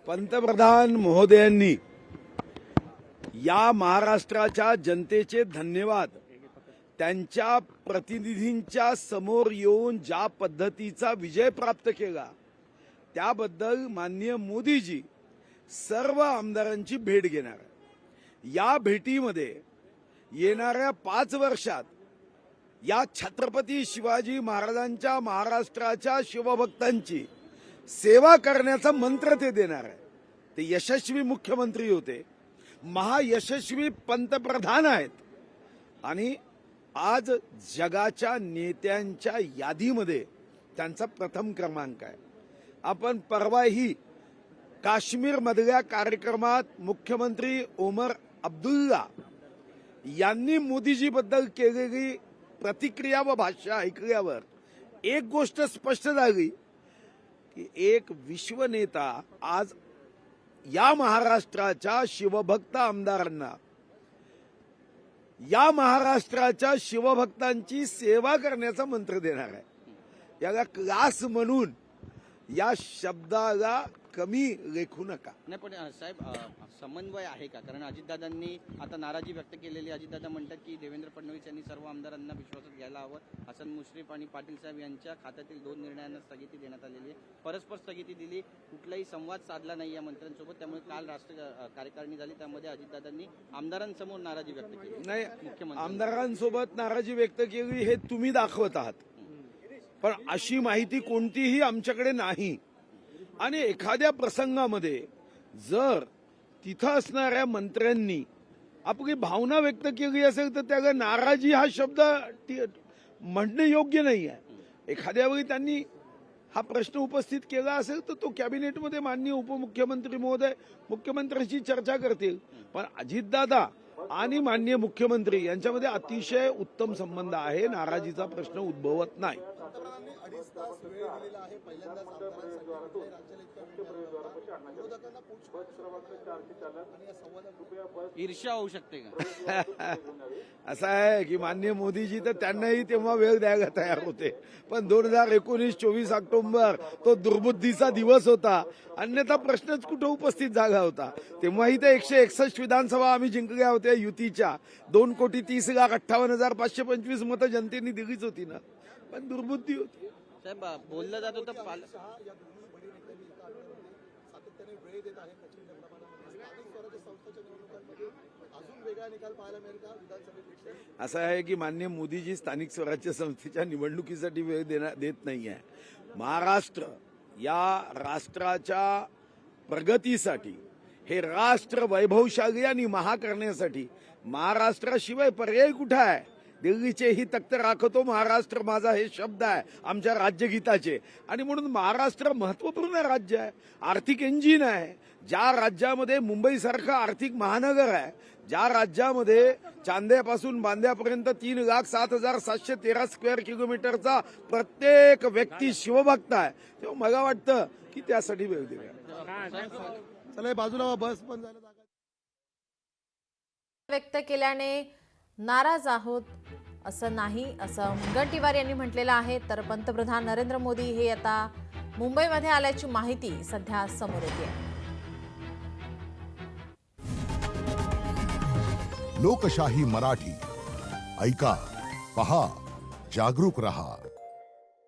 पंतप्रधान महोदयांनी या महाराष्ट्राच्या जनतेचे धन्यवाद त्यांच्या प्रतिनिधींच्या समोर येऊन ज्या पद्धतीचा विजय प्राप्त केला त्याबद्दल माननीय मोदीजी सर्व आमदारांची भेट घेणार आहे। या भेटीमध्ये येणाऱ्या 5 वर्षात या छत्रपती शिवाजी महाराजांच्या महाराष्ट्राच्या शिवभक्तांची सेवा करण्याचा मंत्र ते देणार आहे। ते यशस्वी मुख्यमंत्री होते, महायशस्वी पंतप्रधान आहेत आणि आज जगाच्या नेत्यांच्या यादीमध्ये त्यांचा प्रथम क्रमांक आहे। आपण परवाही काश्मीरमधल्या कार्यक्रमात मुख्यमंत्री ओमर अब्दुल्ला यांनी मोदीजीबद्दल केलेली प्रतिक्रिया व भाष्य ऐकल्यावर एक गोष्ट स्पष्ट झाली की एक विश्वनेता आज या महाराष्ट्राच्या शिवभक्त आमदारांना, या महाराष्ट्राच्या शिवभक्तांची सेवा करण्याचा मंत्र देणार आहे। याला क्लास म्हणून या शब्दाला कमी लेखू नका। नाही पण साहेब समन्वय आहे का? कारण अजितदादांनी आता नाराजी व्यक्त केलेली, अजितदादा म्हणतात की देवेंद्र फडणवीस यांनी सर्व आमदारांना विश्वासात घ्यायला हवं। हसन मुश्रीफ आणि पाटील साहेब यांच्या खात्यातील 2 निर्णयांना स्थगिती देण्यात आलेली आहे, परस्पर स्थगिती दिली, कुठलाही संवाद साधला नाही या मंत्र्यांसोबत। त्यामुळे काल राष्ट्रीय कार्यकारिणी झाली, त्यामध्ये अजितदादांनी आमदारांसमोर नाराजी व्यक्त केली। नाही, मुख्यमंत्री आमदारांसोबत नाराजी व्यक्त केली हे तुम्ही दाखवत आहात, पण अशी माहिती कोणतीही आमच्याकडे नाही। आणि एखाद्या प्रसंगामध्ये जर तिथं असणाऱ्या मंत्र्यांनी आपली भावना व्यक्त केली असेल तर त्याला नाराजी हा शब्द म्हणणे योग्य नाही आहे। एखाद्या वेळी त्यांनी हा प्रश्न उपस्थित केला असेल तर तो कॅबिनेटमध्ये माननीय उपमुख्यमंत्री महोदय मुख्यमंत्र्यांशी चर्चा करतील, पण अजितदादा आणि माननीय मुख्यमंत्री यांच्यामध्ये अतिशय उत्तम संबंध आहे, नाराजीचा प्रश्न उद्भवत नाही। ईर्ष्या होऊ शकते का? असं आहे की माननीय मोदीजी तर त्यांनाही तेव्हा वेळ द्यायला तयार होते, पण 2019 24 ऑक्टोबर तो दुर्बुद्धीचा दिवस होता, अन्यथा प्रश्नच कुठं उपस्थित झाला होता। तेव्हाही ते 161 विधानसभा आम्ही जिंकल्या होत्या युतीच्या, 2,30,58,525 मतं जनतेने दिलीच होती ना, पण दुर्बुद्धी होती। साहेब बोललं जात होतं असं आहे की माननीय मोदीजी स्थानिक स्वराज्य संस्थेच्या निवडणुकीसाठी वेळ देत नाहीये। महाराष्ट्र या राष्ट्राच्या प्रगतीसाठी, हे राष्ट्र वैभवशाली आणि महा करण्यासाठी महाराष्ट्राशिवाय पर्याय कुठे आहे? दिल्लीचे ही तख्त राखतो महाराष्ट्र माझा हे शब्द आहे आमच्या राज्यगीताचे, आणि म्हणून महाराष्ट्र महत्वपूर्ण राज्य आहे, आर्थिक इंजिन आहे। ज्या राज्यामध्ये मुंबईसारखं आर्थिक महानगर आहे, ज्या राज्यामध्ये चांद्यापासून बांद्यापर्यंत 3,07,713 स्क्वेअर किलोमीटरचा प्रत्येक व्यक्ती शिवभक्त आहे, तेव्हा मला वाटतं की त्यासाठी वेळ देऊया। चला बाजूला बस पण झालं व्यक्त केल्याने नाराज आहोत असं नाही, असं मुनगंटीवार यांनी म्हटलेलं आहे। तर पंतप्रधान नरेंद्र मोदी हे आता मुंबईमध्ये आल्याची माहिती सध्या समोर येते। लोकशाही मराठी ऐका, पहा, जागरूक रहा।